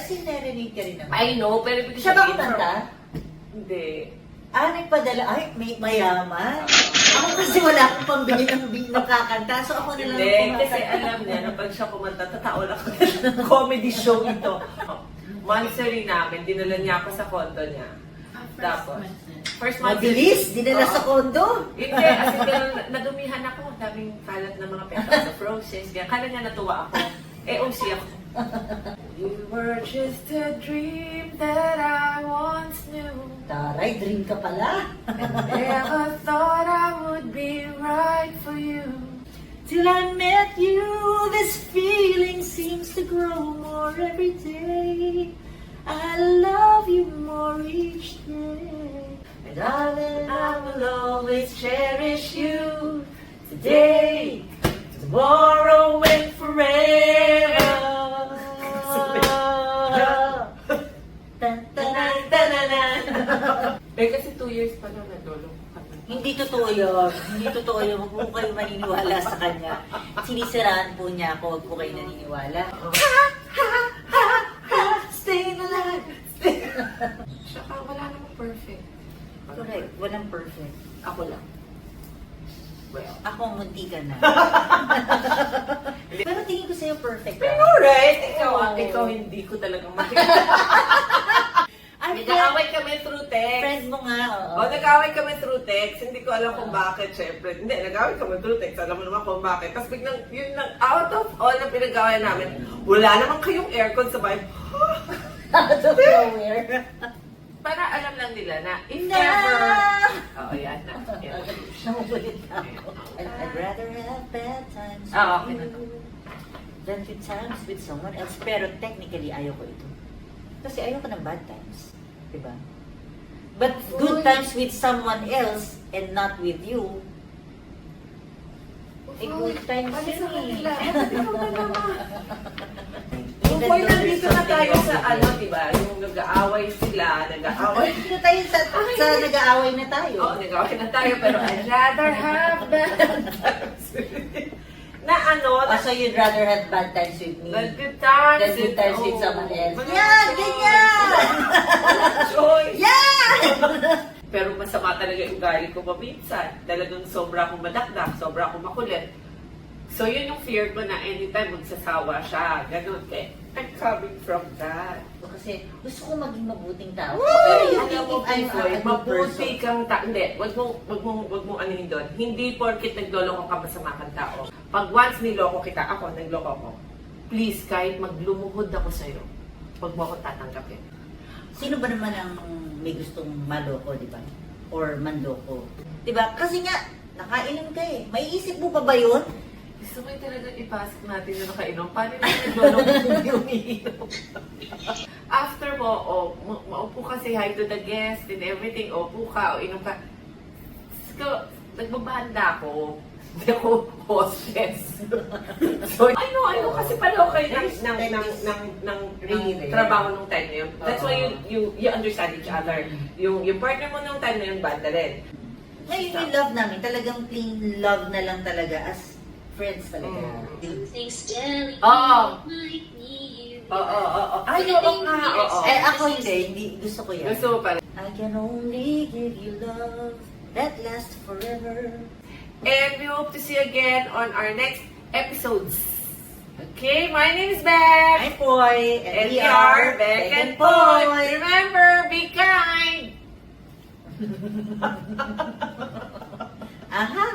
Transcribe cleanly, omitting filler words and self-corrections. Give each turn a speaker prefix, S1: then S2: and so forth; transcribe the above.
S1: Sinarinig ka rin naman.
S2: I know, pero ibig
S1: Siya ba
S2: sabihin
S1: kumanta?
S2: Hindi.
S1: Nagpadala. Ay, may mayaman. Ako kasi wala akong pambili ng nakakanta. So ako na lang
S2: Hindi,
S1: ang
S2: kasi alam niya na pag siya kumanta, tataon ako ng comedy show ito. Monthsary namin, dinala niya ako sa condo niya. Tapos, first monthsary.
S1: Mabilis, dinala sa kondo.
S2: Hindi, kasi nadumihan ako. Daming kalat na mga petals of roses. Kaya kala niya natuwa ako. OC ako. You were just a dream that I once knew.
S1: Taray, dream ka pala.
S2: Never thought I would be right for you.
S1: Till I met you, this feeling seems to grow more every day. I love you more each day. And darling, I will always cherish you. Today, tomorrow, and forever.
S2: Kasi 2 years pa lang nagdolo ko kami.
S1: Hindi totoo yun. Hindi totoo yun. Huwag po kayo maniniwala sa kanya. Sinisiraan po niya ako. Huwag po kayo naniniwala. Staying alive.
S2: Saka wala namang perfect.
S1: Correct. Walang perfect. Ako lang.
S2: Well,
S1: Ako ang munti ka na. Pero tingin ko sa'yo perfect.
S2: pero right,
S1: Oo.
S2: ikaw hindi ko talagang makikita.
S1: Ay,
S2: Nag-aaway kami through text.
S1: friend mo nga. Oo.
S2: Nag-aaway kami through text. Hindi ko alam kung bakit, syempre. Hindi, nag-aaway kami through text. Alam mo naman kung bakit. Tapos biglang, yun lang, out of all na pinag-aaway namin, wala naman kayong aircon sa bahay.
S1: Out of nowhere.
S2: Para alam lang nila na if
S1: Na!
S2: ever... Oo, yan na. Yan.
S1: Namubulit na ako. I'd rather have bad times
S2: Okay na.
S1: than good times with someone else. Pero technically, ayoko ito. Kasi ayoko ng bad times. Diba? But good times with someone else and not with you, good times
S2: Balik sa
S1: yun
S2: kanila.
S1: eh.
S2: Yung point nandito na tayo sa ano, diba? Yung nag-aaway sila, nag-aaway.
S1: Dito tayo sa nag-aaway na tayo.
S2: Oo, nag-aaway na tayo, pero I'd rather have bad times. Na ano,
S1: So you'd rather have bad times with me
S2: the good times.
S1: than good times with someone else.
S2: Wala
S1: Yan!
S2: choice.
S1: Ganyan!
S2: Wala choice.
S1: Yan!
S2: Pero masama talaga yung ugali ko paminsan. Talagang sobra akong madakdak, sobra akong makulit. So yun yung fear ko na anytime magsasawa siya. Ganun. I'm coming from that.
S1: Kasi gusto ko maging mabuting tao.
S2: Pero
S1: Pero
S2: yung
S1: yung
S2: mo,
S1: if I'm a good
S2: mabuti
S1: person.
S2: kang tao. Hindi, wag mong anuhin doon. Hindi porkit nagloloko ka masama kang tao. Pag once niloko kita, ako, nagloko ko, please, kahit maglumuhod ako sa'yo, wag mo akong tatanggapin.
S1: Sino ba naman ang may gustong maloko, di ba? Or manloko. Di ba? Kasi nga, nakainom ka eh. May isip mo pa ba yun?
S2: Gusto mo yung talagang ipasok natin na nakainom. Paano yung nagloloko hindi umiinom? After mo, maupo ka, say hi to the guest and everything, upo ka, o inom ka. So, nagbabanda ako. Hindi ako hostess. So, I know, kasi pala kayo ng trabaho nung time na yun. That's why you understand each other. Yung partner mo nung time na yun, banda rin.
S1: Ngayon yung love namin, talagang plain love na lang talaga as friends talaga.
S3: Thanks, Jelly.
S2: Oo.
S3: Might need you.
S2: Oo. Ay, oo nga, oo.
S1: Eh ako hindi gusto ko yan.
S2: Gusto mo pa rin.
S1: I can only give you love that lasts forever.
S2: And we hope to see you again on our next episodes. Okay, my name is Beck.
S1: I'm Poy,
S2: And we are Beck and Poy. Remember, be kind.
S1: Aha!